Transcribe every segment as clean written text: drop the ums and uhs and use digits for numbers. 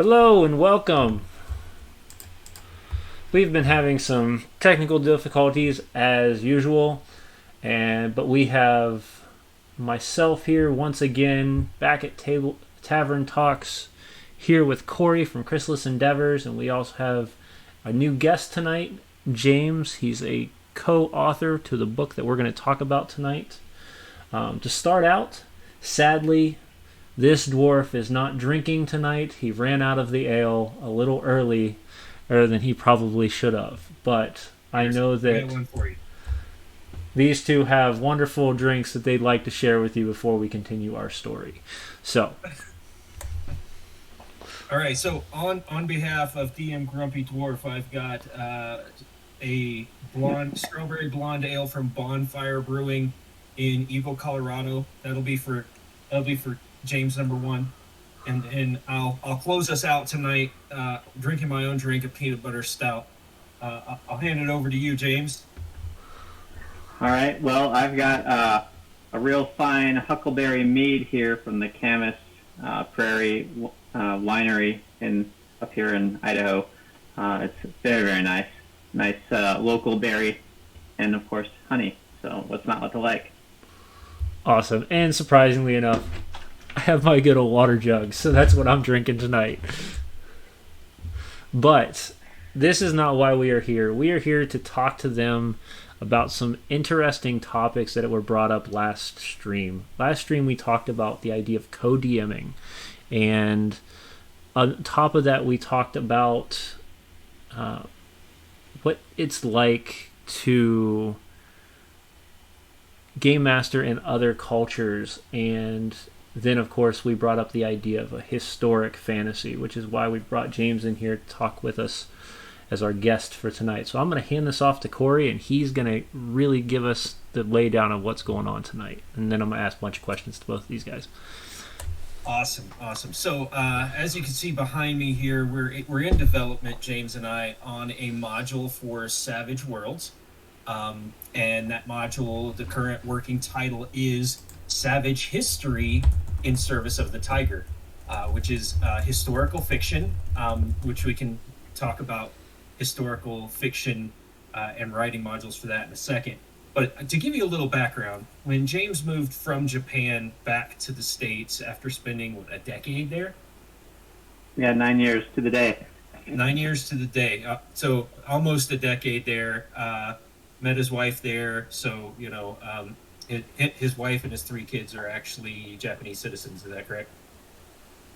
Hello and welcome. We've been having some technical difficulties as usual, but we have myself here once again back at Tavern Talks here with Corey from Chrysalis Endeavors, and we also have a new guest tonight, James. He's a co-author to the book that we're going to talk about tonight. To start out, sadly, this dwarf is not drinking tonight. He ran out of the ale a little earlier than he probably should have. But I know that these two have wonderful drinks that they'd like to share with you before we continue our story. So, all right. So on behalf of DM Grumpy Dwarf, I've got a strawberry blonde ale from Bonfire Brewing in Eagle, Colorado. That'll be for James number one, and I'll close us out tonight drinking my own drink, a peanut butter stout. I'll hand it over to you, James. All right. Well, I've got a real fine Huckleberry Mead here from the Camas Prairie Winery up here in Idaho. It's very, very nice. Nice local berry, and of course honey. So what's not to like? Awesome. And surprisingly enough, I have my good old water jug, so that's what I'm drinking tonight. But this is not why we are here. We are here to talk to them about some interesting topics that were brought up last stream. Last stream we talked about the idea of co-DMing. And on top of that, we talked about what it's like to game master in other cultures, and then of course we brought up the idea of a historic fantasy, which is why we brought James in here to talk with us as our guest for tonight. So I'm going to hand this off to Corey, and he's going to really give us the laydown of what's going on tonight, and then I'm going to ask a bunch of questions to both of these guys. Awesome. So as you can see behind me here, we're in development, James and I, on a module for Savage Worlds. And that module, the current working title is Savage History in Service of the Tiger, which is historical fiction, which we can talk about historical fiction and writing modules for that in a second. But to give you a little background, when James moved from Japan back to the States after spending, a decade there? Yeah, 9 years to the day. 9 years to the day. So almost a decade there. Met his wife there, so his wife and his 3 kids are actually Japanese citizens. Is that correct?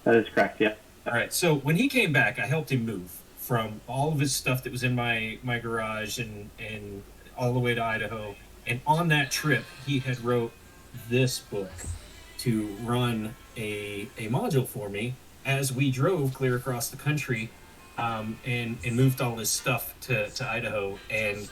That is correct. Yeah. All right. So when he came back, I helped him move from all of his stuff that was in my garage and all the way to Idaho. And on that trip, he had wrote this book to run a module for me as we drove clear across the country, and moved all his stuff to Idaho. And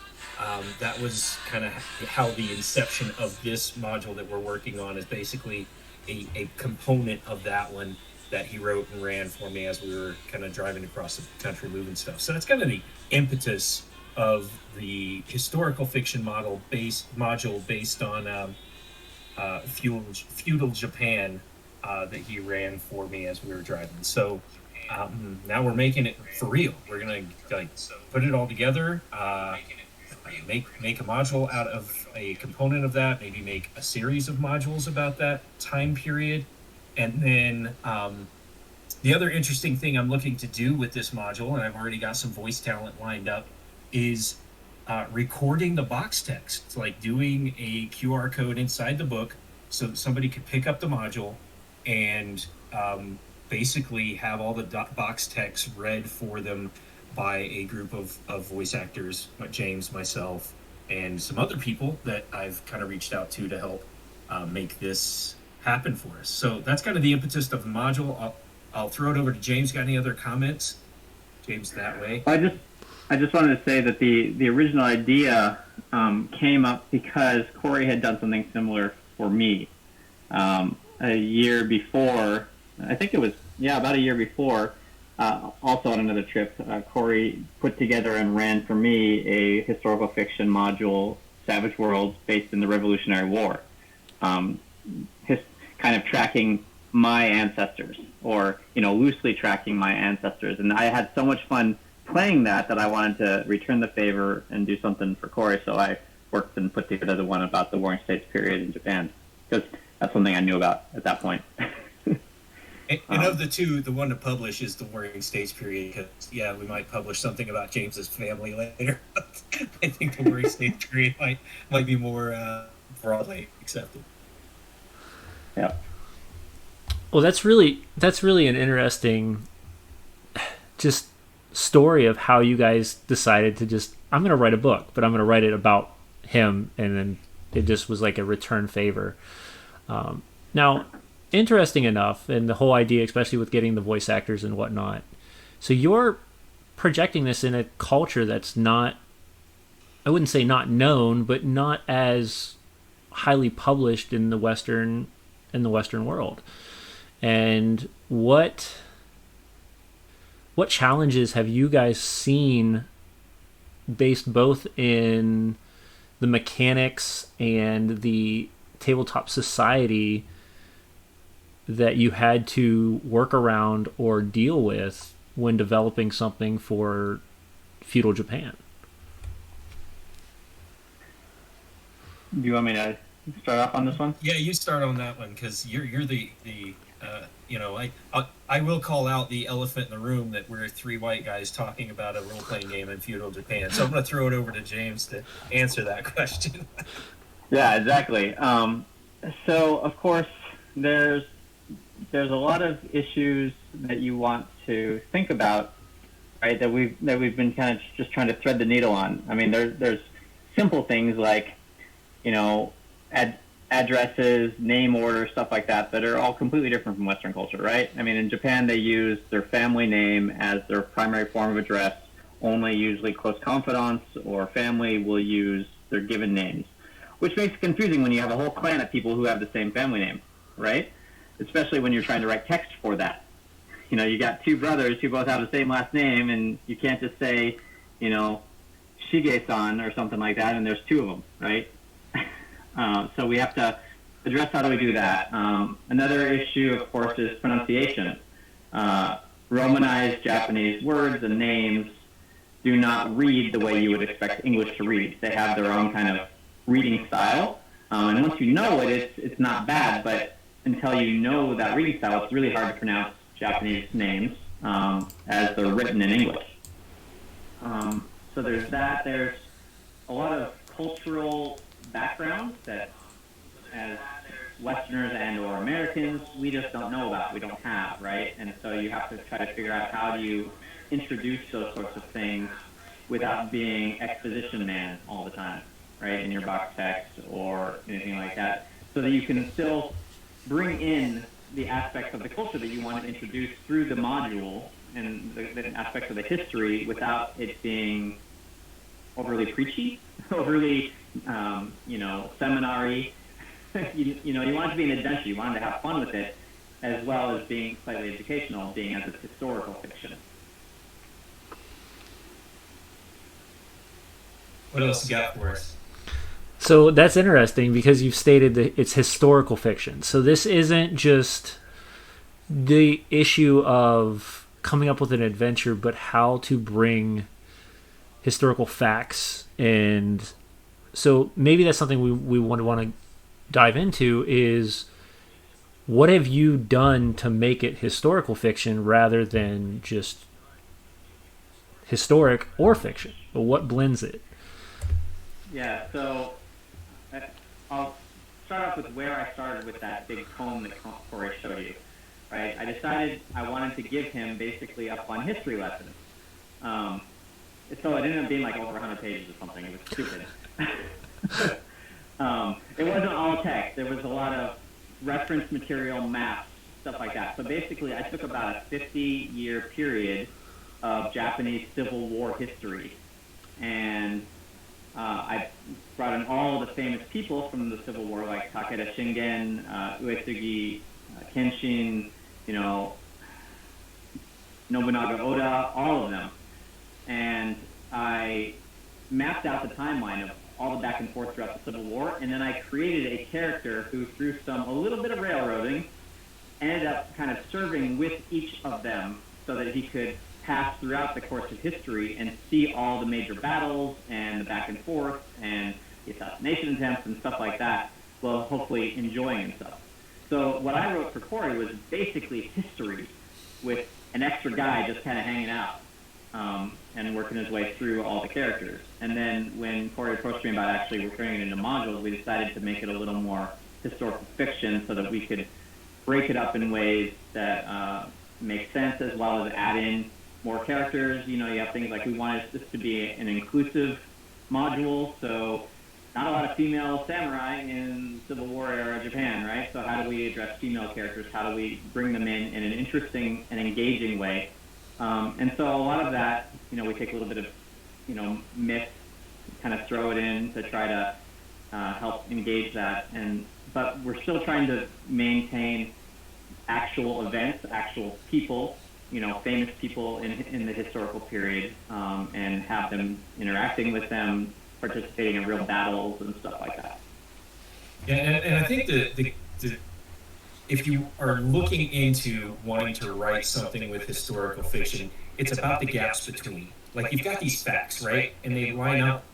that was kind of how the inception of this module that we're working on is basically a component of that one that he wrote and ran for me as we were kind of driving across the country moving stuff. So that's kind of the impetus of the historical fiction module based on feudal Japan that he ran for me as we were driving. So now we're making it for real. We're gonna put it all together, make a module out of a component of that, maybe make a series of modules about that time period. And then the other interesting thing I'm looking to do with this module, and I've already got some voice talent lined up, is recording the box text. It's like doing a QR code inside the book so that somebody could pick up the module and basically have all the box text read for them by a group of voice actors, James, myself, and some other people that I've kind of reached out to help make this happen for us. So that's kind of the impetus of the module. I'll throw it over to James. Got any other comments? James, that way. I just wanted to say that the original idea came up because Corey had done something similar for me a year before. I think it was about a year before. Also on another trip, Corey put together and ran for me a historical fiction module, Savage Worlds, based in the Revolutionary War. Kind of tracking my ancestors, or loosely tracking my ancestors. And I had so much fun playing that I wanted to return the favor and do something for Corey. So I worked and put together the one about the Warring States period in Japan, because that's something I knew about at that point. And of the two, the one to publish is the Warring States period, because, we might publish something about James's family later. I think the Warring States period might be more broadly accepted. Yeah. Well, that's really an interesting just story of how you guys decided to I'm going to write a book, but I'm going to write it about him, and then it just was like a return favor. Now, interesting enough, and the whole idea, especially with getting the voice actors and whatnot. So you're projecting this in a culture that's not, I wouldn't say not known, but not as highly published in the Western world. And what challenges have you guys seen, based both in the mechanics and the tabletop society, that you had to work around or deal with when developing something for feudal Japan? Do you want me to start off on this one? Yeah, you start on that one, because you're the I will call out the elephant in the room, that we're three white guys talking about a role-playing game in feudal Japan. So I'm going to throw it over to James to answer that question. Yeah, exactly. So of course there's a lot of issues that you want to think about, right? That we've been kind of just trying to thread the needle on. I mean, there's simple things like, addresses, name order, stuff like that are all completely different from Western culture, right? I mean, in Japan, they use their family name as their primary form of address. Only usually close confidants or family will use their given names, which makes it confusing when you have a whole clan of people who have the same family name, right? Especially when you're trying to write text for that. You got two brothers who both have the same last name, and you can't just say, Shige-san or something like that, and there's two of them, right? So we have to address how do we do that. Another issue, of course, is pronunciation. Romanized Japanese words and names do not read the way you would expect English to read. They have their own kind of reading style. And once you know it, it's not bad, but until you know that reading style, it's really hard to pronounce Japanese names as they're written in English. So there's that. There's a lot of cultural background that, as Westerners and or Americans, we just don't know about, we don't have, right? And so you have to try to figure out how do you introduce those sorts of things without being exposition man all the time, right, in your box text or anything like that, so that you can still bring in the aspects of the culture that you want to introduce through the module and the aspects of the history without it being overly preachy, overly, seminary. You want it to be an adventure. You want to have fun with it, as well as being slightly educational, being as it's historical fiction. What else you got for us? So that's interesting, because you've stated that it's historical fiction. So this isn't just the issue of coming up with an adventure, but how to bring historical facts. And so maybe that's something we want to dive into, is what have you done to make it historical fiction rather than just historic or fiction? But what blends it? Yeah, so I'll start off with where I started with that big tome that Corey showed you. Right? I decided I wanted to give him basically a fun history lesson. So it ended up being like over 100 pages or something. It was stupid. It wasn't all text. There was a lot of reference material, maps, stuff like that. So basically, I took about a 50-year period of Japanese Civil War history, and I brought in all the famous people from the Civil War, like Takeda Shingen, Uesugi, Kenshin, Nobunaga Oda, all of them. And I mapped out the timeline of all the back and forth throughout the Civil War, and then I created a character who, through a little bit of railroading, ended up kind of serving with each of them so that he could pass throughout the course of history and see all the major battles and the back and forth and the assassination attempts and stuff like that, while hopefully enjoying himself. So what I wrote for Corey was basically history with an extra guy just kind of hanging out and working his way through all the characters. And then when Corey approached me about actually turning it into modules, we decided to make it a little more historical fiction so that we could break it up in ways that make sense, as well as add in more characters. You have things like, we wanted this to be an inclusive module, so not a lot of female samurai in Civil War era Japan, right? So how do we address female characters? How do we bring them in an interesting and engaging way? And so a lot of that, we take a little bit of, myth, kind of throw it in to try to help engage that. But we're still trying to maintain actual events, actual people, famous people in the historical period, and have them interacting with them, participating in real battles and stuff like that. Yeah, and I think if you are looking into wanting to write something with historical fiction, it's about the gaps between. Like, you've got these facts, right? And they line up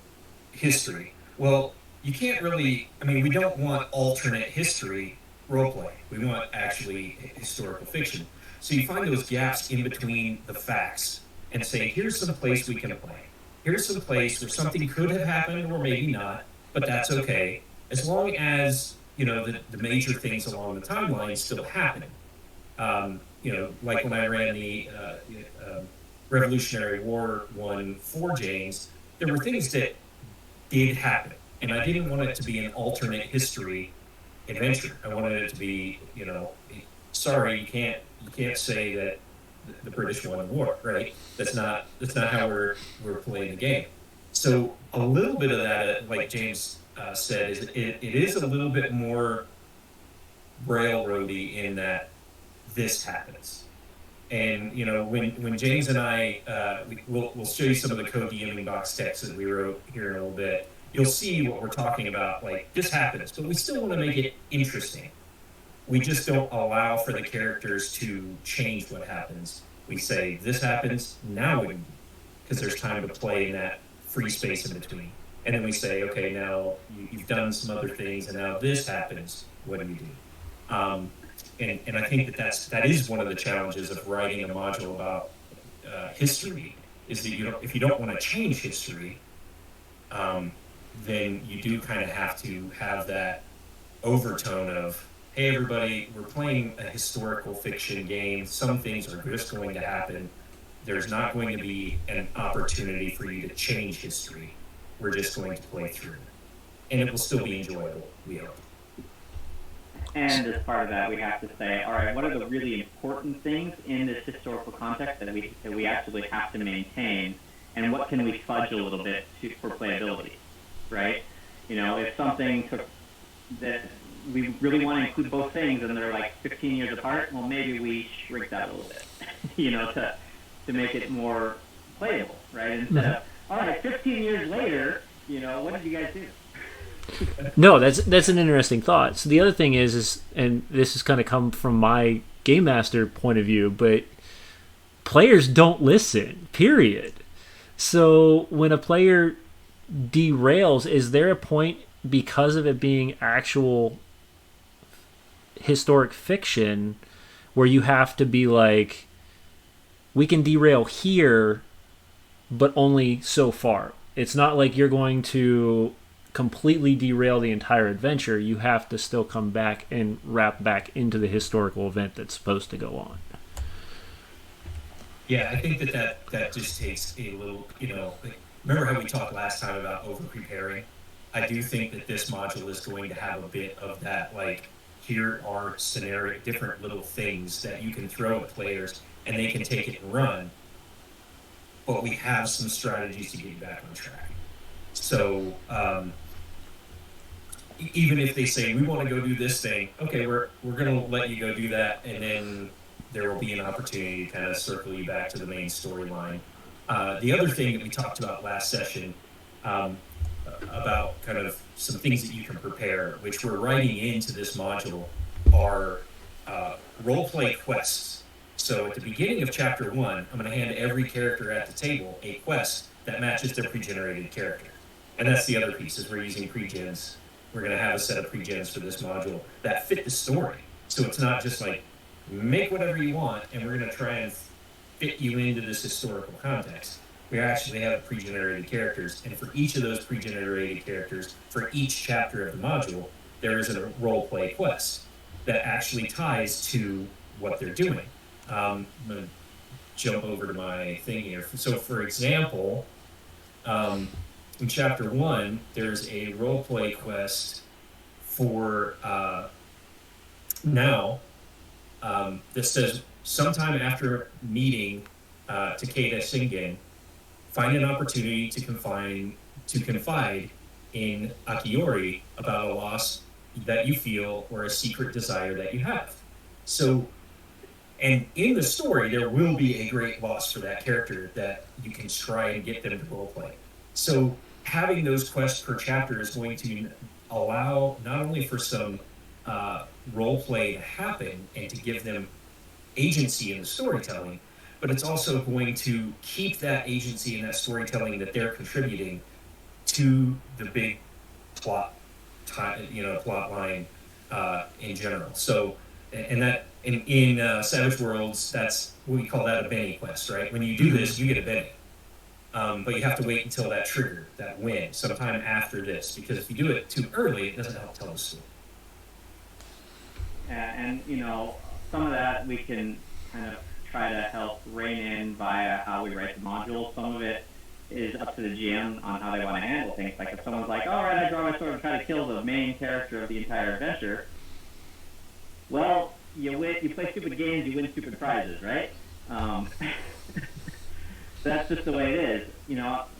history. Well, you can't really, we don't want alternate history roleplay. We want actually historical fiction. So you find those gaps in between the facts and say, here's some place we can play. Here's some place where something could have happened or maybe not, but that's okay. As long as, the major things along the timeline still happen. Like when I ran the Revolutionary War one for James, there were things that did happen. And I didn't want it to be an alternate history adventure. I wanted it to be, sorry, you can't say that the British won the war, right? That's not how we're playing the game. So a little bit of that, like James said, is it is a little bit more railroady in that this happens. And when James and I we'll show you some of the Co-Gming box text that we wrote here in a little bit. You'll see what we're talking about. Like, this happens, but we still want to make it interesting. We just don't allow for the characters to change what happens. We say, this happens, now we, because there's time to play in that free space in between. And then we say, okay, now you've done some other things, and now this happens. What do we do? And I think that is one of the challenges of writing a module about history, is that if you don't want to change history, then you do kind of have to have that overtone of, hey, everybody, we're playing a historical fiction game. Some things are just going to happen. There's not going to be an opportunity for you to change history. We're just going to play through it. And it will still be enjoyable, we hope. And as part of that, we have to say, all right, what are the really important things in this historical context that we actually have to maintain, and what can we fudge a little bit for playability, right? If something took that we really want to include both things and they're like 15 years apart, well, maybe we shrink that a little bit, to make it more playable, right? Instead of, all right, 15 years later, what did you guys do? No, that's an interesting thought. So the other thing is, and this has kind of come from my game master point of view, but players don't listen, period. So when a player derails, is there a point, because of it being actual historic fiction, where you have to be like, we can derail here, but only so far? It's not like you're going to completely derail the entire adventure. You have to still come back and wrap back into the historical event that's supposed to go on. Yeah, I think that just takes a little, remember how we talked last time about over-preparing? I do think that this module is going to have a bit of that, like, here are different little things that you can throw at players, and they can take it and run, but we have some strategies to get you back on track. So even if they say, we want to go do this thing, okay, we're going to let you go do that, and then there will be an opportunity to kind of circle you back to the main storyline. The other thing that we talked about last session, about kind of some things that you can prepare, which we're writing into this module, are role play quests. So at the beginning of chapter 1, I'm going to hand every character at the table a quest that matches their pre-generated character. And that's the other piece, is we're using pre-gens. We're going to have a set of pre-gens for this module that fit the story. So it's not just like, make whatever you want, and we're going to try and fit you into this historical context. We actually have pre-generated characters, and for each of those pre-generated characters, for each chapter of the module, there is a role-play quest that actually ties to what they're doing. I'm going to jump over to my thing here. So, for example, in chapter 1, there's a role-play quest for now that says, sometime after meeting Takeda Shingen, find an opportunity to confide in Akiori about a loss that you feel or a secret desire that you have. So, and in the story, there will be a great loss for that character that you can try and get them to roleplay. So having those quests per chapter is going to allow not only for some roleplay to happen and to give them agency in the storytelling, but it's also going to keep that agency in that storytelling that they're contributing to the big plot line in general. So, and that in Savage Worlds, that's we call that a Benny quest, right? When you do this, you get a Benny, but you have to wait until that trigger, that win, sometime after this, because if you do it too early, it doesn't help tell the story. And some of that we can kind of try to help rein in via how we write the modules. Some of it is up to the GM on how they want to handle things. Like if someone's like, all right, I draw my sword and try to kill the main character of the entire adventure. Well, you play stupid games, you win stupid prizes, right? That's just the way it is,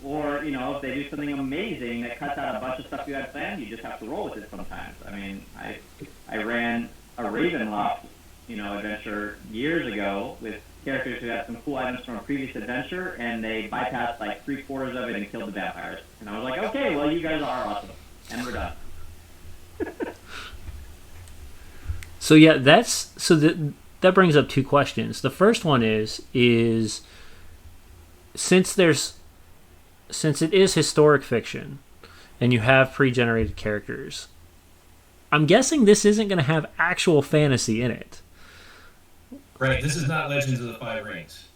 Or if they do something amazing that cuts out a bunch of stuff you had planned, you just have to roll with it sometimes. I mean, I ran a Ravenloft, adventure years ago with characters who had some cool items from a previous adventure, and they bypassed like 3/4 of it and killed the vampires. And I was like, okay, well, you guys are awesome, and we're done. So yeah, that brings up two questions. The first one is since it is historic fiction, and you have pre-generated characters, I'm guessing this isn't going to have actual fantasy in it. Right, this is not Legends of the Five Rings.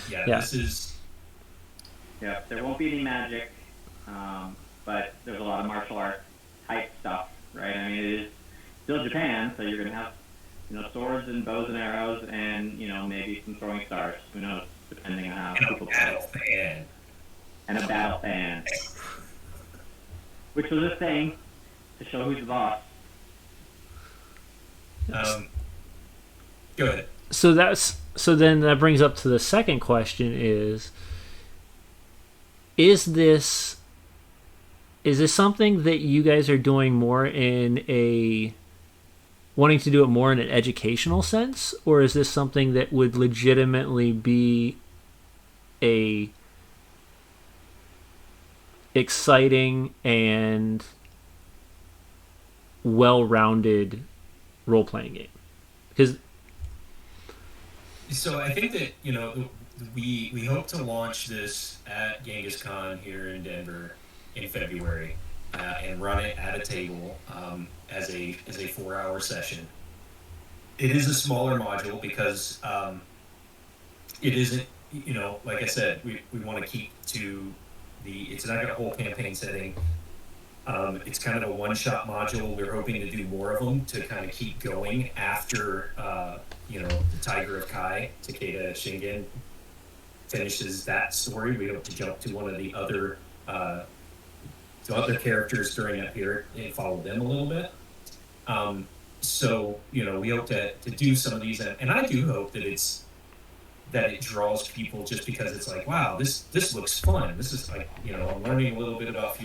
Yeah. This is... Yeah, there won't be any magic, but there's a lot of martial art type stuff, right? I mean, it is still Japan, so you're going to have, swords and bows and arrows and, maybe some throwing stars. Who knows, depending on how people play. And a battle fan. Which was a thing to show who's the boss. Go ahead. So then that brings up to the second question is this something that you guys are doing more wanting to do it more in an educational sense, or is this something that would legitimately be a exciting and well-rounded role-playing game? Because so I think that we hope to launch this at Genghis Khan here in Denver in February, and run it at a table as a 4-hour session. It is a smaller module because it isn't, like I said, we want to keep to it's not a whole campaign setting. It's kind of a one-shot module. We're hoping to do more of them to kind of keep going after, the Tiger of Kai, Takeda Shingen, finishes that story. We hope to jump to one of the other characters during that period and follow them a little bit. So, we hope to do some of these. And I do hope that it draws people just because it's like, wow, this looks fun. This is like, I'm learning a little bit about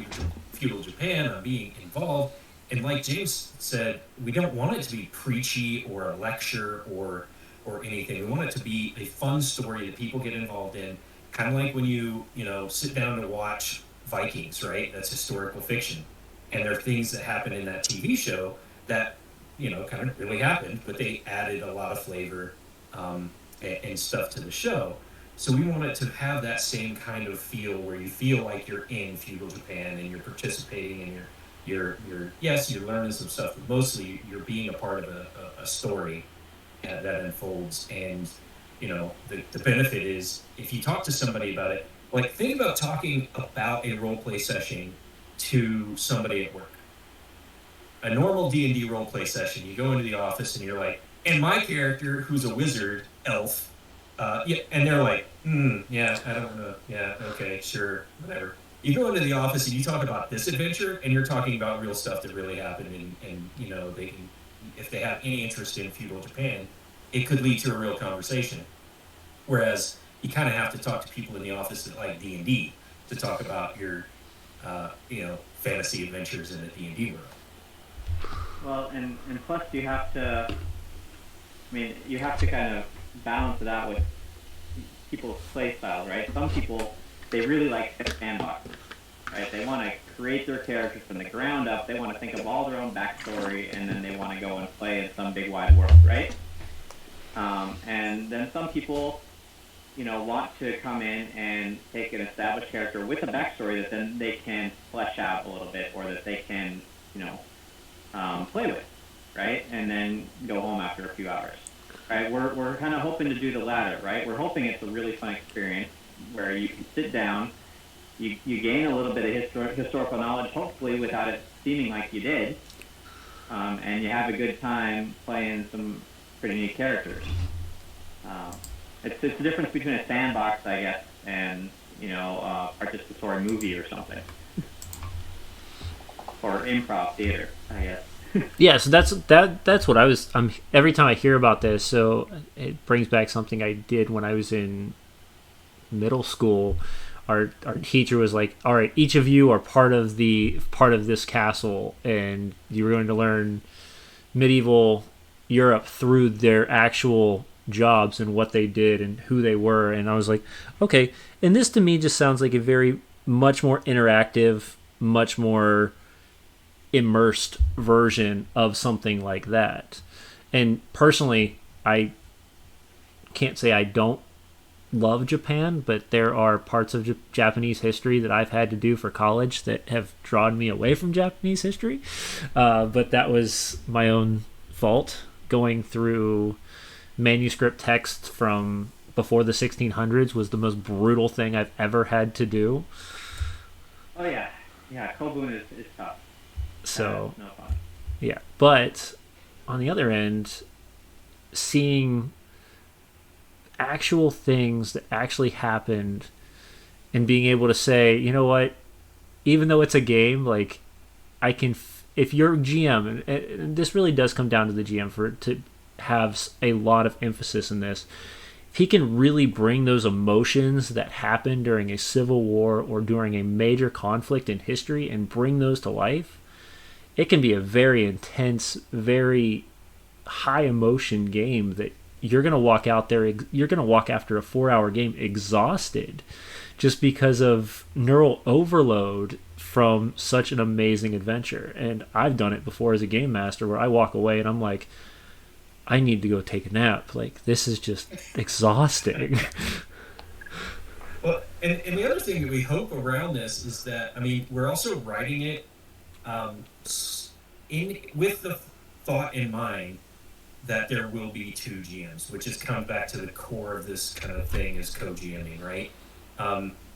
feudal Japan. I'm being involved. And like James said, we don't want it to be preachy or a lecture or anything. We want it to be a fun story that people get involved in. Kind of like when you sit down to watch Vikings, right? That's historical fiction. And there are things that happen in that TV show that kind of really happened, but they added a lot of flavor and stuff to the show. So we wanted to have that same kind of feel where you feel like you're in feudal Japan and you're participating and you're yes, you're learning some stuff, but mostly you're being a part of a story that unfolds. And the benefit is if you talk to somebody about it, like think about talking about a role play session to somebody at work. A normal D&D role play session, you go into the office and you're like, and my character, who's a wizard elf, yeah, and they're like, yeah, I don't know, yeah, okay, sure, whatever. You go into the office and you talk about this adventure, and you're talking about real stuff that really happened, and they can, if they have any interest in feudal Japan, it could lead to a real conversation. Whereas you kind of have to talk to people in the office that like D&D to talk about your, fantasy adventures in the D&D world. Well, and plus you have to, you have to kind of balance it out with people's play style, right? Some people, they really like sandboxes, right? They want to create their characters from the ground up. They want to think of all their own backstory, and then they want to go and play in some big wide world, right? And then some people, want to come in and take an established character with a backstory that then they can flesh out a little bit, or that they can, play with, right? And then go home after a few hours, right? We're kind of hoping to do the latter, right? We're hoping it's a really fun experience where you can sit down, you gain a little bit of historical knowledge, hopefully without it seeming like you did, and you have a good time playing some pretty neat characters. It's the difference between a sandbox, I guess, and a participatory movie or something, or improv theater, I guess. Yeah, so that's what I was. Every time I hear about this, so it brings back something I did when I was in middle school. Our teacher was like, "All right, each of you are part of this castle, and you're going to learn medieval Europe through their actual jobs and what they did and who they were." And I was like, "Okay." And this to me just sounds like a very much more interactive, much more immersed version of something like that. And personally, I can't say I don't love Japan, but there are parts of Japanese history that I've had to do for college that have drawn me away from Japanese history. But that was my own fault. Going through manuscript texts from before the 1600s was the most brutal thing I've ever had to do. Oh yeah, Kobun is tough. So, no fun. Yeah. But on the other end, seeing actual things that actually happened and being able to say, you know what, even though it's a game, like, I can, if you're GM, and this really does come down to the GM for it to have a lot of emphasis in this, if he can really bring those emotions that happened during a civil war or during a major conflict in history and bring those to life, it can be a very intense, very high emotion game that you're going to walk out there, you're going to walk after a 4-hour game exhausted just because of neural overload from such an amazing adventure. And I've done it before as a game master where I walk away and I'm like, I need to go take a nap. Like, this is just exhausting. Well, and the other thing that we hope around this is that, we're also writing it with the thought in mind that there will be 2 GMs, which has come back to the core of this kind of thing is Co-Gming, right?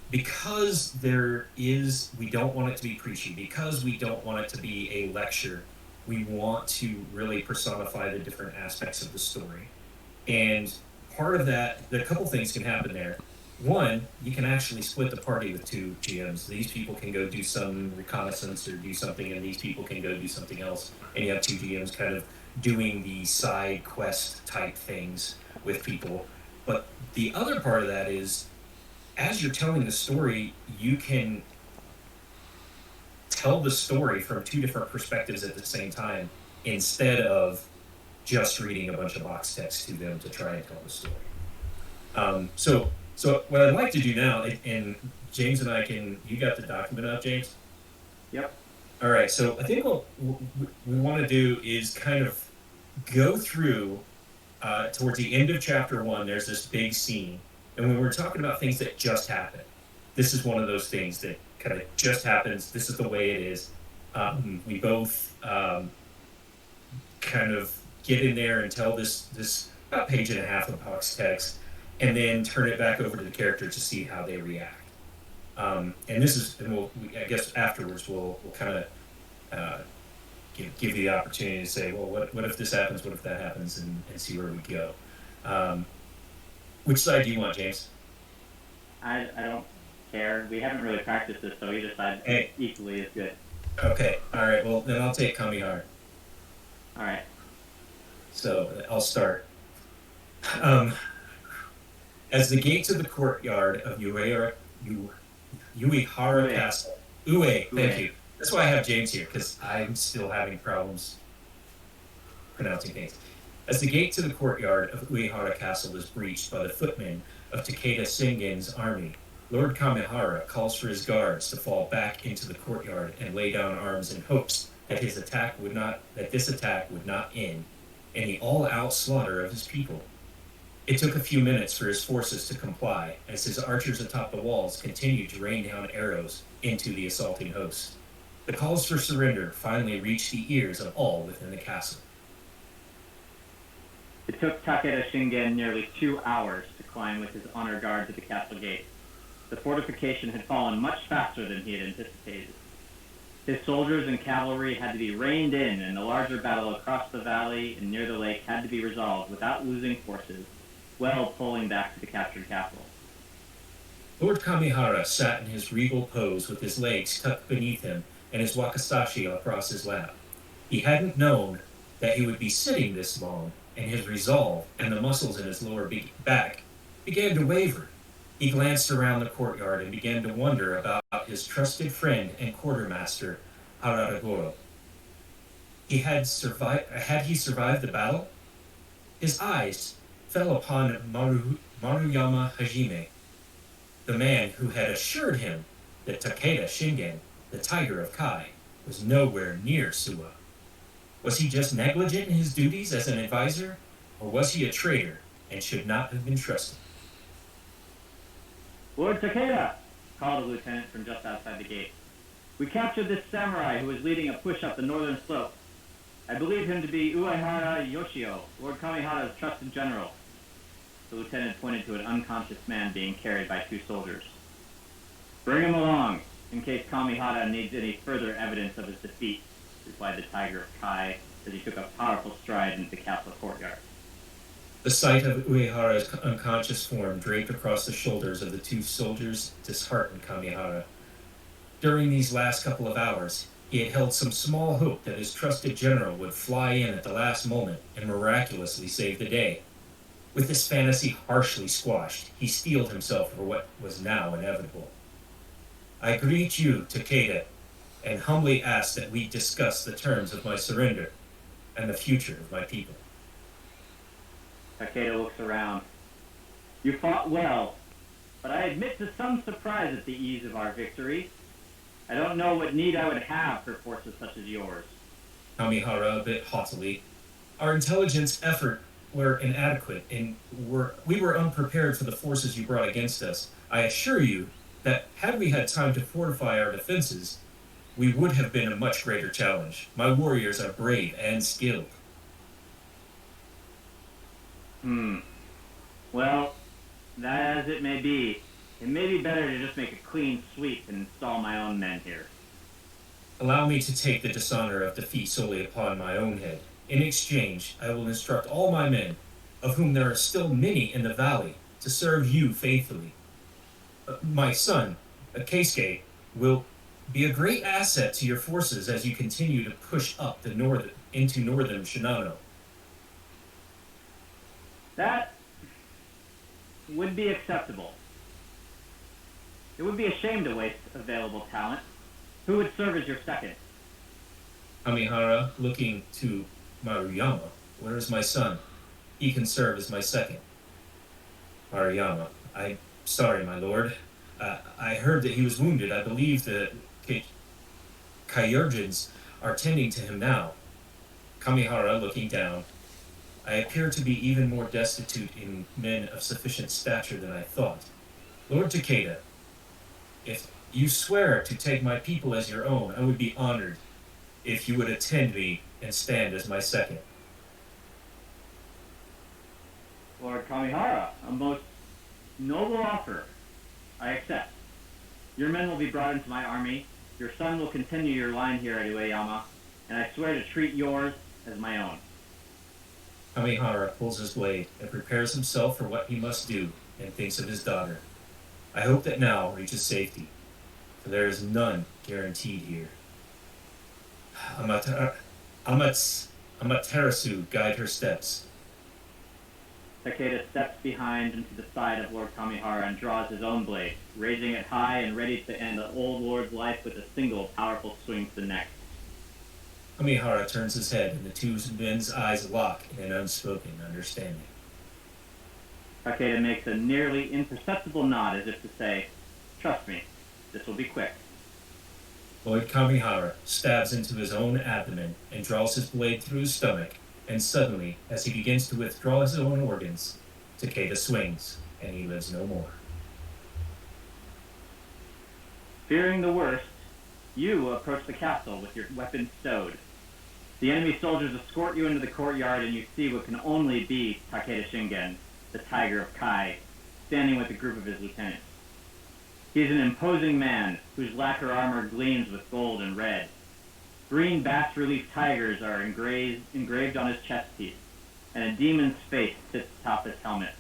Because we don't want it to be preachy, because we don't want it to be a lecture, we want to really personify the different aspects of the story. And part of that, a couple things can happen there. One, you can actually split the party with 2 GMs. These people can go do some reconnaissance or do something, and these people can go do something else. And you have 2 GMs kind of doing the side quest type things with people. But the other part of that is, as you're telling the story, you can tell the story from 2 different perspectives at the same time instead of just reading a bunch of box text to them to try and tell the story. So what I'd like to do now, and James and I you got the document up, James? Yep. All right, so I think what we want to do is kind of go through towards the end of chapter 1. There's this big scene, and when we're talking about things that just happen, this is one of those things that kind of just happens. This is the way it is. We both kind of get in there and tell this about page and a half of Huck's text, and then turn it back over to the character to see how they react. And this is, and I guess afterwards we'll kind of give you the opportunity to say, well, what if this happens? What if that happens? And see where we go. Which side do you want, James? I don't care. We haven't really practiced this, so either side equally is good. Okay. All right. Well, then I'll take Kamihara. All right. So I'll start. As the gate to the courtyard of Uehara Castle. Thank you. That's why I have James here, because I'm still having problems pronouncing things. As the gate to the courtyard of Uehara Castle is breached by the footmen of Takeda Shingen's army, Lord Kamihara calls for his guards to fall back into the courtyard and lay down arms in hopes that this attack would not end in the all-out slaughter of his people. It took a few minutes for his forces to comply, as his archers atop the walls continued to rain down arrows into the assaulting host. The calls for surrender finally reached the ears of all within the castle. It took Takeda Shingen nearly 2 hours to climb with his honor guard to the castle gate. The fortification had fallen much faster than he had anticipated. His soldiers and cavalry had to be reined in, and the larger battle across the valley and near the lake had to be resolved without losing forces, well pulling back to the captured capital. Lord Kamihara sat in his regal pose with his legs tucked beneath him and his wakizashi across his lap. He hadn't known that he would be sitting this long, and his resolve and the muscles in his lower back began to waver. He glanced around the courtyard and began to wonder about his trusted friend and quartermaster, Araragoro. Had he survived the battle? His eyes fell upon Maruyama Hajime, the man who had assured him that Takeda Shingen, the Tiger of Kai, was nowhere near Suwa. Was he just negligent in his duties as an advisor, or was he a traitor and should not have been trusted? Lord Takeda, called a lieutenant from just outside the gate. We captured this samurai who was leading a push up the northern slope. I believe him to be Uehara Yoshio, Lord Kamihara's trusted general. The lieutenant pointed to an unconscious man being carried by 2 soldiers. Bring him along, in case Kamihara needs any further evidence of his defeat, replied the Tiger of Kai as he took a powerful stride into the castle courtyard. The sight of Uehara's unconscious form draped across the shoulders of the 2 soldiers disheartened Kamihara. During these last couple of hours, he had held some small hope that his trusted general would fly in at the last moment and miraculously save the day. With this fantasy harshly squashed, he steeled himself for what was now inevitable. I greet you, Takeda, and humbly ask that we discuss the terms of my surrender and the future of my people. Takeda looks around. You fought well, but I admit to some surprise at the ease of our victory. I don't know what need I would have for forces such as yours. Kamihara, a bit haughtily. Our intelligence effort were inadequate, and we were unprepared for the forces you brought against us. I assure you that had we had time to fortify our defenses, we would have been a much greater challenge. My warriors are brave and skilled. Well, that as it may be, it may be better to just make a clean sweep and install my own men here. Allow me to take the dishonor of defeat solely upon my own head. In exchange, I will instruct all my men, of whom there are still many in the valley, to serve you faithfully. My son, Keisuke, will be a great asset to your forces as you continue to push up into northern Shinano. That would be acceptable. It would be a shame to waste available talent. Who would serve as your second? Kamihara, looking to Maruyama. Where is my son? He can serve as my second. Maruyama. I'm sorry, my lord. I heard that he was wounded. I believe that Kyurgens are tending to him now. Kamihara, looking down. I appear to be even more destitute in men of sufficient stature than I thought. Lord Takeda, if you swear to take my people as your own, I would be honored if you would attend me and stand as my second. Lord Kamihara, a most noble offer. I accept. Your men will be brought into my army. Your son will continue your line here at Ueyama, and I swear to treat yours as my own. Kamihara pulls his blade and prepares himself for what he must do and thinks of his daughter. I hope that now reaches safety, for there is none guaranteed here. Amaterasu guide her steps. Takeda steps behind into the side of Lord Kamihara and draws his own blade, raising it high and ready to end the old lord's life with a single powerful swing to the neck. Kamihara turns his head and the two men's eyes lock in an unspoken understanding. Takeda makes a nearly imperceptible nod as if to say, trust me, this will be quick. Lord Kamihara stabs into his own abdomen and draws his blade through his stomach, and suddenly, as he begins to withdraw his own organs, Takeda swings, and he lives no more. Fearing the worst, you approach the castle with your weapons stowed. The enemy soldiers escort you into the courtyard, and you see what can only be Takeda Shingen, the Tiger of Kai, standing with a group of his lieutenants. He is an imposing man whose lacquer armor gleams with gold and red. Green bas-relief tigers are engraved on his chest piece, and a demon's face sits atop his helmet.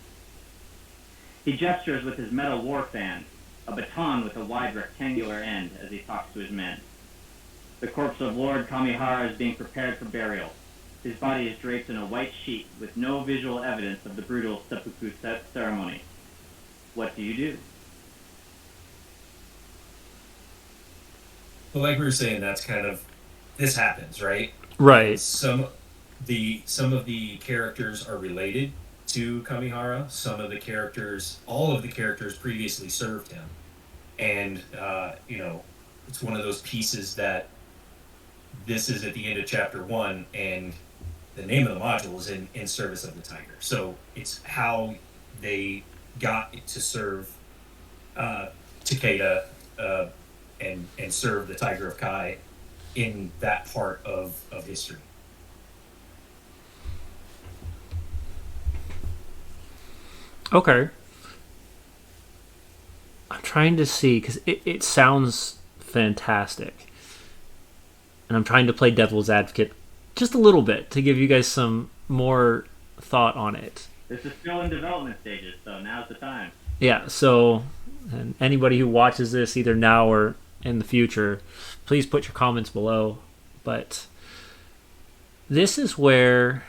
He gestures with his metal war fan, a baton with a wide rectangular end, as he talks to his men. The corpse of Lord Kamihara is being prepared for burial. His body is draped in a white sheet with no visual evidence of the brutal seppuku ceremony. What do you do? But like we were saying, that's kind of, this happens, right? Right. Some of the characters are related to Kamihara. Some of the characters, all of the characters previously served him. And, it's one of those pieces that this is at the end of chapter 1, and the name of the module is in service of the tiger. So it's how they got to serve Takeda and serve the Tiger of Kai in that part of history. Okay. I'm trying to see, because it sounds fantastic. And I'm trying to play devil's advocate just a little bit to give you guys some more thought on it. This is still in development stages, so now's the time. Yeah, so and anybody who watches this either now or in the future, please put your comments below. But this is where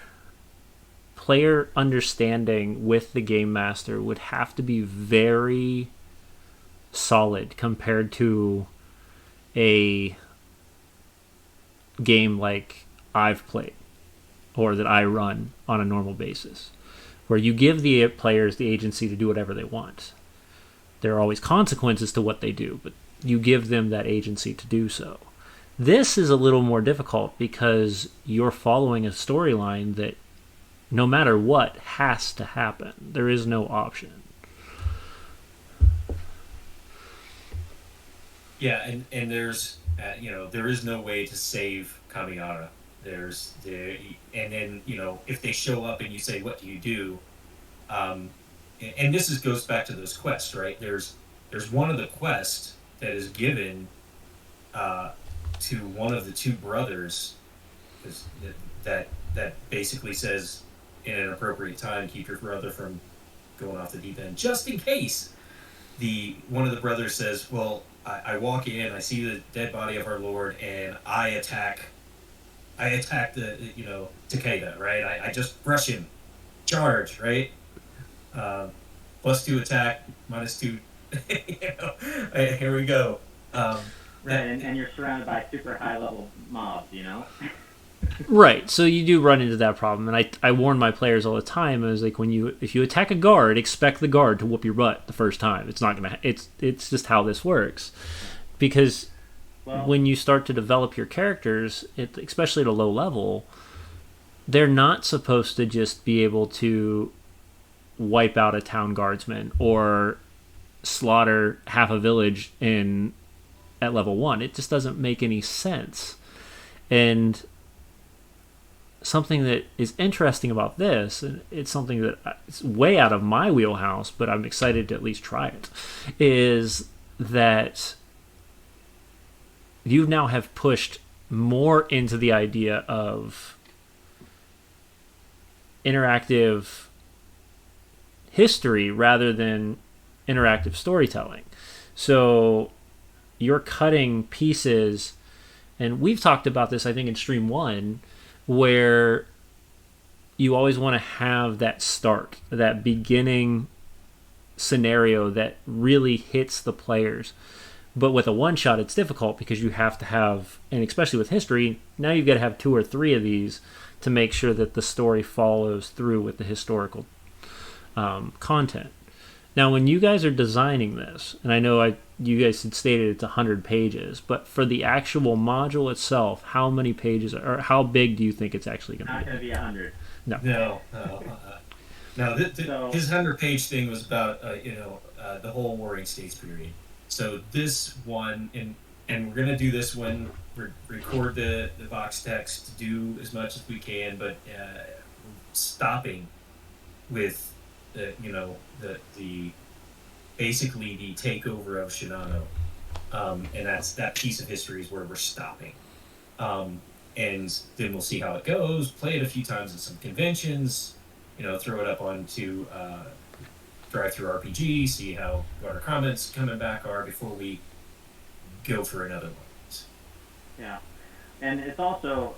player understanding with the game master would have to be very solid compared to a game like I've played or that I run on a normal basis, where you give the players the agency to do whatever they want. There are always consequences to what they do, but you give them that agency to do so. This is a little more difficult because you're following a storyline that no matter what has to happen. There is no option. Yeah, and there's there is no way to save Kamihara. And then if they show up and you say, what do you do? And this goes back to those quests, right? There's one of the quests that is given to one of the two brothers that basically says, in an appropriate time, keep your brother from going off the deep end, just in case. One of the brothers says, well, I walk in, I see the dead body of our Lord, and I attack the Takeda, right? I just brush him, charge, right? +2 attack, -2. Here we go. Right, and you're surrounded by super high level mobs, Right, so you do run into that problem, and I warn my players all the time. I was like, if you attack a guard, expect the guard to whoop your butt the first time. It's not gonna. It's just how this works, because when you start to develop your characters, especially at a low level, they're not supposed to just be able to wipe out a town guardsman or slaughter half a village in at level 1. It just doesn't make any sense. And something that is interesting about this, and it's something that it's way out of my wheelhouse, but I'm excited to at least try it, is that you now have pushed more into the idea of interactive history rather than interactive storytelling. So you're cutting pieces, and we've talked about this, I think, in Stream 1, where you always want to have that start, that beginning scenario that really hits the players. But with a one-shot, it's difficult because you have to have, and especially with history, now you've got to have 2 or 3 of these to make sure that the story follows through with the historical content. Now, when you guys are designing this, and I know you guys had stated it's 100 pages, but for the actual module itself, how many pages, or how big do you think it's actually going to be? Not going to be 100. No. His 100-page thing was about the whole Warring States period. So this one, and we're going to do this one, record the box text, do as much as we can, but stopping with the basically the takeover of Shinano, and that piece of history is where we're stopping, and then we'll see how it goes. Play it a few times at some conventions, throw it up onto Drive Through RPG, see what our comments coming back are before we go for another one. Yeah, and it's also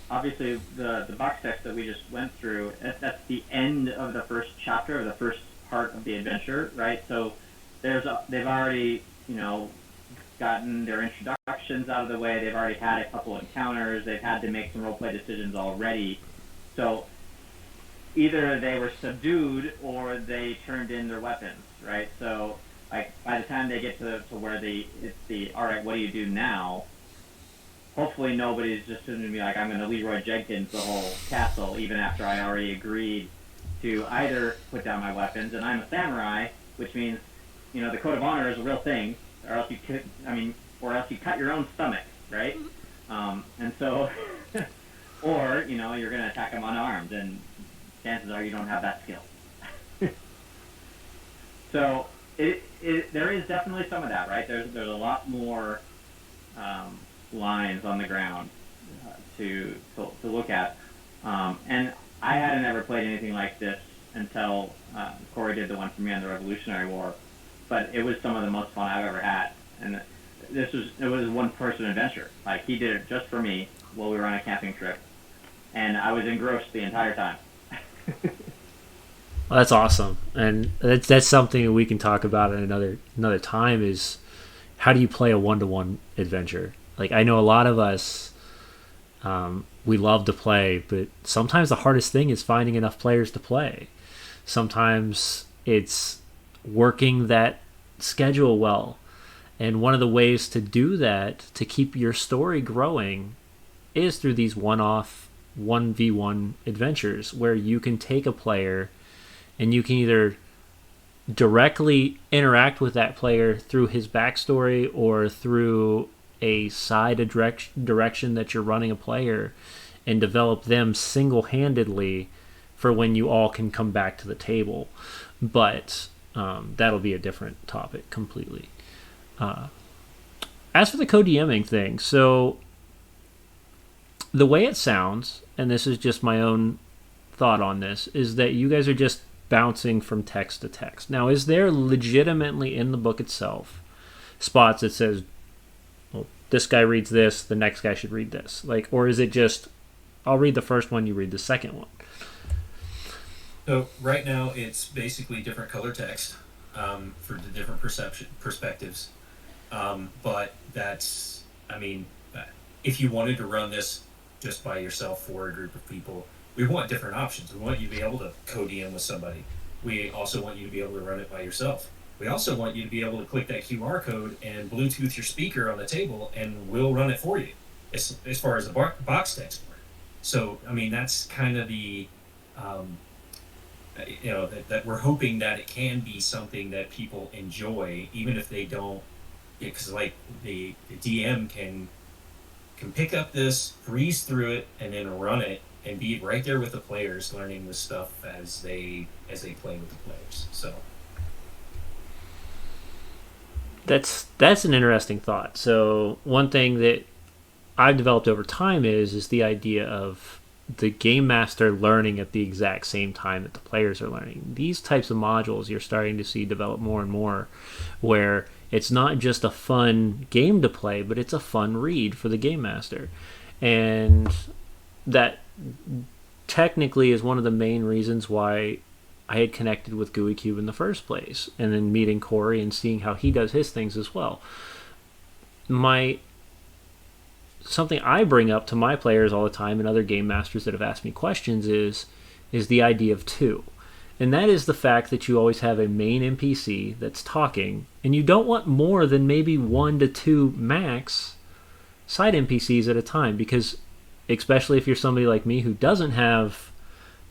obviously the box text that we just went through, that's the end of the first chapter, of the first part of the adventure, right? So they've already, gotten their introductions out of the way. They've already had a couple encounters. They've had to make some roleplay decisions already. So either they were subdued or they turned in their weapons, right? So like by the time they get to where all right, what do you do now? Hopefully nobody's just going to be like, I'm going to Leroy Jenkins the whole castle, even after I already agreed to either put down my weapons, and I'm a samurai, which means, the code of honor is a real thing, or else you cut your own stomach, right? And so, or, you're going to attack them unarmed, and chances are you don't have that skill. So, there is definitely some of that, right? There's a lot more lines on the ground to look at, and I hadn't ever played anything like this until Corey did the one for me on the Revolutionary War, but it was some of the most fun I've ever had, and it was one person adventure. Like, he did it just for me while we were on a camping trip, and I was engrossed the entire time. Well, that's awesome, and that's something that we can talk about at another time. Is how do you play a 1-to-1 adventure? Like, I know a lot of us, we love to play, but sometimes the hardest thing is finding enough players to play. Sometimes it's working that schedule well. And one of the ways to do that, to keep your story growing, is through these one-off 1v1 adventures where you can take a player and you can either directly interact with that player through his backstory or through a side direction that you're running a player, and develop them single-handedly for when you all can come back to the table. But that'll be a different topic completely. As for the co-DMing thing, so the way it sounds, and this is just my own thought on this, is that you guys are just bouncing from text to text. Now, is there legitimately in the book itself spots that says, well, this guy reads this, the next guy should read this? Like, or is it just, I'll read the first one, you read the second one? So right now it's basically different color text for the different perspectives. But that's, if you wanted to run this just by yourself for a group of people, we want different options. We want you to be able to co-DM with somebody. We also want you to be able to run it by yourself. We also want you to be able to click that QR code and Bluetooth your speaker on the table, and we'll run it for you as far as the box text part. So I mean, that's kind of the that we're hoping that it can be something that people enjoy, even if they don't, because like the DM can pick up this, breeze through it, and then run it and be right there with the players, learning the stuff as they play with the players. So That's an interesting thought. So one thing that I've developed over time is the idea of the game master learning at the exact same time that the players are learning. These types of modules you're starting to see develop more and more, where it's not just a fun game to play, but it's a fun read for the game master. And that technically is one of the main reasons why I had connected with GUI Cube in the first place, and then meeting Corey and seeing how he does his things as well. My Something I bring up to my players all the time and other game masters that have asked me questions is the idea of two. And that is the fact that you always have a main NPC that's talking, and you don't want more than maybe 1 to 2 max side NPCs at a time, because especially if you're somebody like me who doesn't have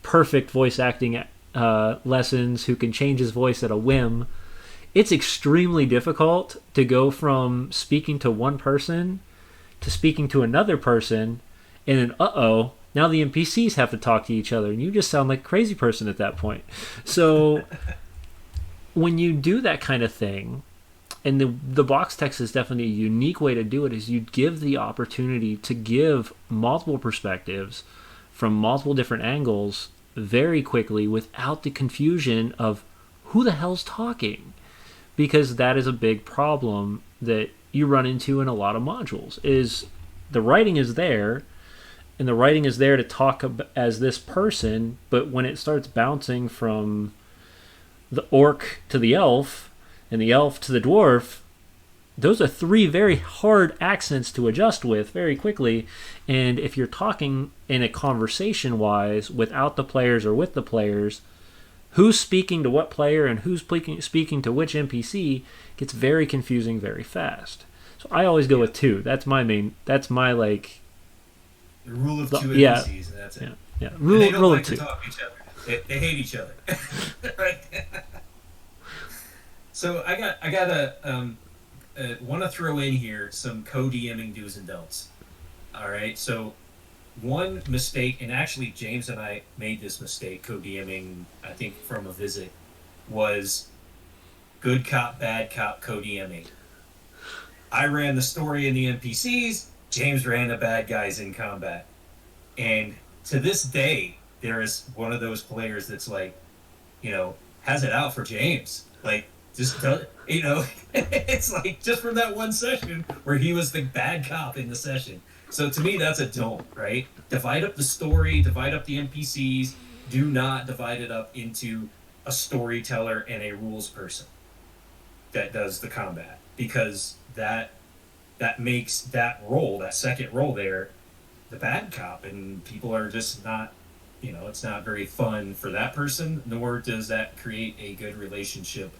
perfect voice acting lessons, who can change his voice at a whim, it's extremely difficult to go from speaking to one person to speaking to another person, and then now the NPCs have to talk to each other, and you just sound like a crazy person at that point. So when you do that kind of thing, and the box text is definitely a unique way to do it, is you give the opportunity to give multiple perspectives from multiple different angles very quickly without the confusion of who the hell's talking, because that is a big problem that you run into in a lot of modules. Is the writing is there, and the writing is there to talk as this person, but when it starts bouncing from the orc to the elf and the elf to the dwarf, those are 3 very hard accents to adjust with very quickly. And if you're talking in a conversation wise without the players or with the players, who's speaking to what player and who's speaking to which NPC gets very confusing very fast. So I always go with 2. That's my like the rule of 2 NPCs, and that's it. Yeah. They don't rule like of to 2. talk to each other. They hate each other. Right. So I got want to throw in here some co-DMing do's and don'ts. All right. So one mistake, and actually James and I made this mistake co-DMing, I think from a visit, was good cop, bad cop co-DMing. I ran the story in the NPCs, James ran the bad guys in combat. And to this day, there is one of those players that's like, has it out for James. Like, just does, it's like just from that one session where he was the bad cop in the session. So to me, that's a don't, right? Divide up the story, divide up the NPCs. Do not divide it up into a storyteller and a rules person that does the combat, because that makes that role, that second role there, the bad cop, and people are just not, it's not very fun for that person, nor does that create a good relationship,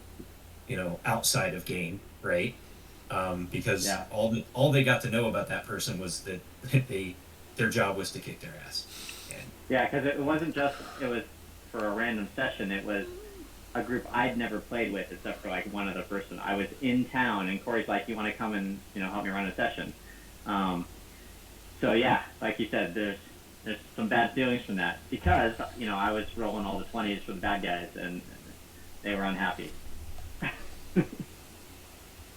outside of game, right? Because all they got to know about that person was that their job was to kick their ass. And yeah, because it wasn't just it was for a random session. It was a group I'd never played with, except for like one other person. I was in town, and Corey's like, "You want to come and help me run a session?" So yeah, like you said, there's some bad feelings from that, because I was rolling all the 20s for the bad guys, and they were unhappy.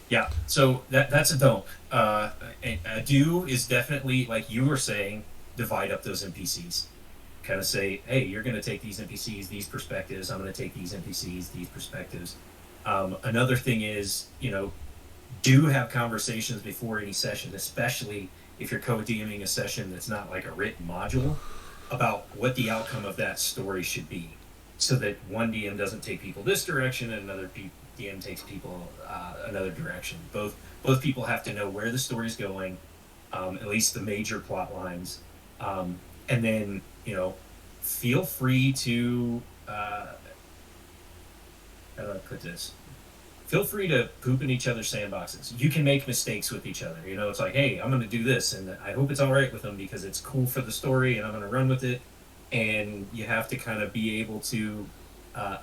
Yeah, so that's a don't. A do is definitely, like you were saying, divide up those NPCs. Kind of say, hey, you're going to take these NPCs, these perspectives. I'm going to take these NPCs, these perspectives. Another thing is, do have conversations before any session, especially if you're co-DMing a session that's not like a written module, about what the outcome of that story should be, so that one DM doesn't take people this direction and another DM takes people another direction. Both people have to know where the story's going, at least the major plot lines, and then feel free to how do I put this? feel free to poop in each other's sandboxes. You can make mistakes with each other. You know, it's like, hey, I'm going to do this, and I hope it's all right with them because it's cool for the story, and I'm going to run with it. And you have to kind of be able to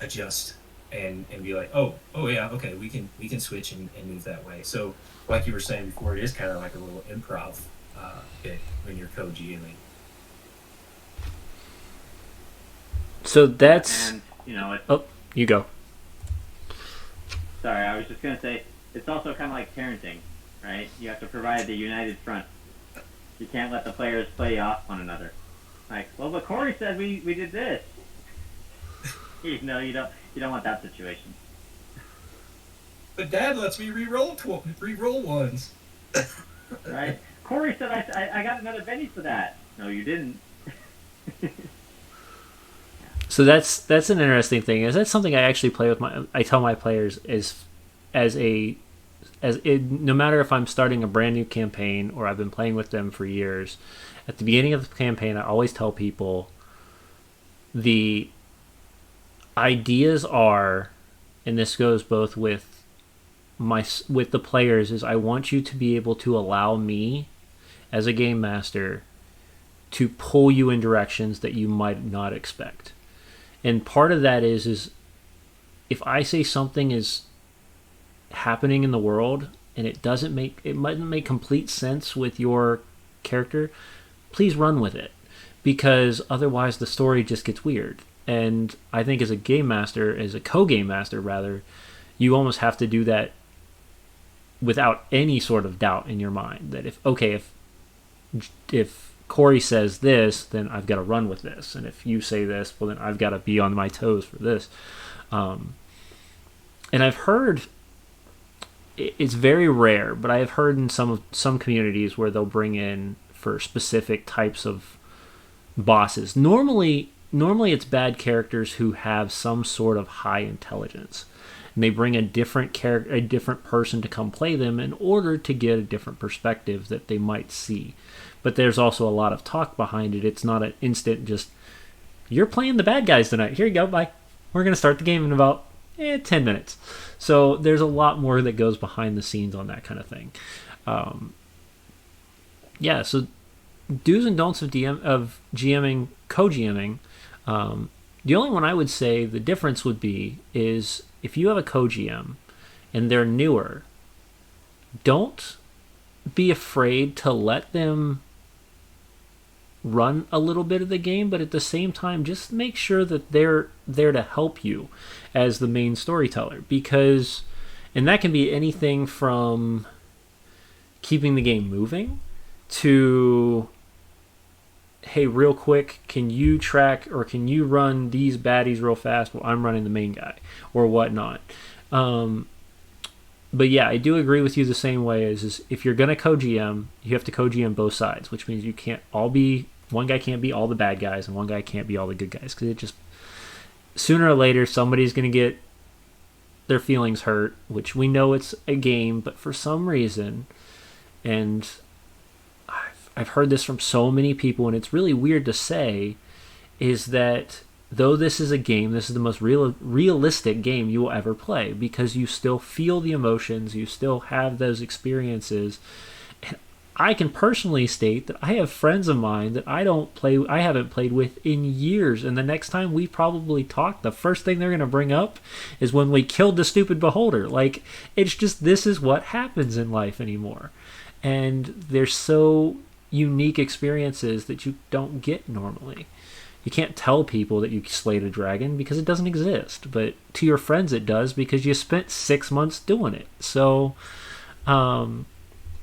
adjust and be like, oh yeah, okay, we can switch and move that way. So, like you were saying before, it is kind of like a little improv bit when you're co-GMing. So that's... And, you know, Oh, you go. sorry, I was just going to say, it's also kind of like parenting, right? You have to provide the united front. You can't let the players play off one another. Like, well, but Corey said we did this. No, you don't want that situation. But Dad lets me re-roll ones. Right? Corey said I got another Benny for that. No, you didn't. So that's an interesting thing. Is that something I actually play with I tell my players no matter if I'm starting a brand new campaign or I've been playing with them for years, at the beginning of the campaign I always tell people the ideas are, and this goes both with the players, is I want you to be able to allow me as a game master to pull you in directions that you might not expect. And part of that is if I say something is happening in the world and it might make complete sense with your character, please run with it, because otherwise the story just gets weird. And I think as a game master, as a co-game master rather, you almost have to do that without any sort of doubt in your mind that if Corey says this, then I've got to run with this. And if you say this, well, then I've got to be on my toes for this. And I've heard, it's very rare, but I have heard in some communities where they'll bring in for specific types of bosses. Normally it's bad characters who have some sort of high intelligence. And they bring a different person to come play them in order to get a different perspective that they might see. But there's also a lot of talk behind it. It's not an instant just, you're playing the bad guys tonight. Here you go, bye. We're going to start the game in about 10 minutes. So there's a lot more that goes behind the scenes on that kind of thing. So do's and don'ts of GMing, co-GMing. The only one I would say the difference would be is if you have a co-GM and they're newer, don't be afraid to let them run a little bit of the game, but at the same time just make sure that they're there to help you as the main storyteller, and that can be anything from keeping the game moving to, hey, real quick, can you track or can you run these baddies real fast while I'm running the main guy or whatnot. But yeah, I do agree with you the same way is if you're going to co-GM, you have to co-GM both sides, which means you can't all be, one guy can't be all the bad guys and one guy can't be all the good guys, because it just, sooner or later, somebody's going to get their feelings hurt, which we know it's a game, but for some reason, and I've heard this from so many people, and it's really weird to say, is that though this is a game, this is the most realistic game you will ever play, because you still feel the emotions, you still have those experiences. And I can personally state that I have friends of mine that I haven't played with in years, and the next time we probably talk, the first thing they're going to bring up is when we killed the stupid beholder. Like, it's just, this is what happens in life anymore. And there's so unique experiences that you don't get normally. You can't tell people that you slayed a dragon because it doesn't exist, but to your friends it does because you spent 6 months doing it. So, no,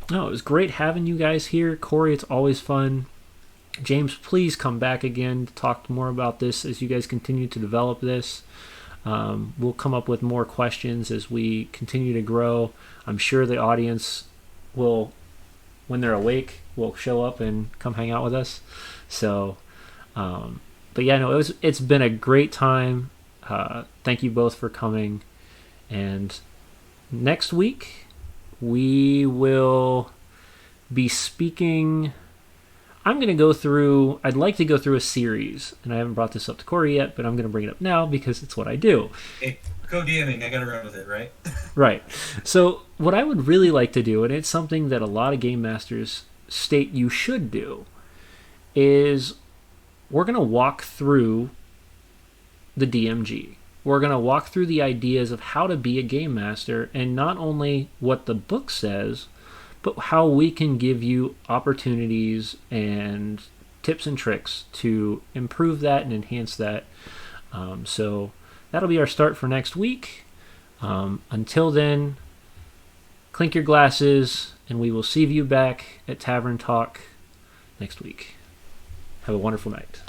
it was great having you guys here. Corey, it's always fun. James, please come back again to talk more about this as you guys continue to develop this. We'll come up with more questions as we continue to grow. I'm sure the audience will, when they're awake, will show up and come hang out with us. So, but yeah, no, it's been a great time. Thank you both for coming. And next week we will be speaking. I'd like to go through a series, and I haven't brought this up to Corey yet, but I'm going to bring it up now because it's what I do. Hey, co-DMing, I got to run with it, right? Right. So what I would really like to do, and it's something that a lot of game masters state you should do, is we're going to walk through the DMG. We're going to walk through the ideas of how to be a game master, and not only what the book says, but how we can give you opportunities and tips and tricks to improve that and enhance that. So that'll be our start for next week. Until then, clink your glasses, and we will see you back at Tavern Talk next week. Have a wonderful night.